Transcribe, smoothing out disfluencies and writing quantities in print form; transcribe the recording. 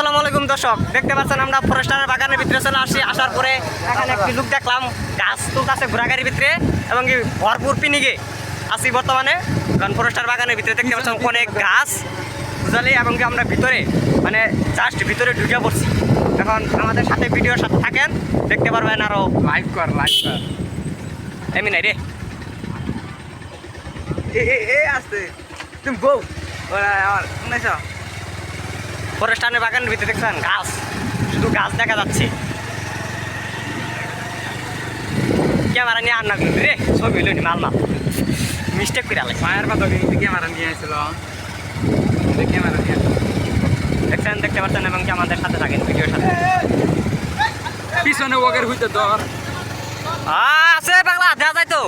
আসসালামু আলাইকুম দর্শক, দেখতে পাচ্ছেন আমরা ফরেস্টারের বাগানের ভিতরে চলে আসি। আসার পরে এখানে একটি লোক দেখলাম গাছ তুলতেছে ঘোড়াগাড়ির ভিতরে এবং কি ভরপুর পিনিকে আছি বর্তমানে। কারণ ফরেস্টার বাগানের ভিতরে দেখতে পাচ্ছেন অনেক গাছ বুঝালি এবং কি আমরা ভিতরে মানে জাস্ট ভিতরে ঢুকে পড়ছি। এখন আমাদের সাথে ভিডিওর সাথে থাকেন, দেখতে পারবেন। আরও লাইভ কর এমনি নাই রে আসতে তুমি বউ ফরেস্টারের বাগানের ভিতরে দেখছেন গাছ, শুধু গাছ দেখা যাচ্ছে। ক্যামেরা নিয়ে আন্না করবি রে, ছবি হইল নি মাল মাল মিস্টেক করে আলাই। মায়ের কথা ক্যামেরা নিয়ে আসছিল, ক্যামেরা নিয়ে দেখছেন, দেখতে পাচ্ছেন এবং কি আমাদের সাথে থাকেন ভিডিওর সাথে। পিছনে ওগের হইতে ধর আছে বাংলা দেখা যায় তো।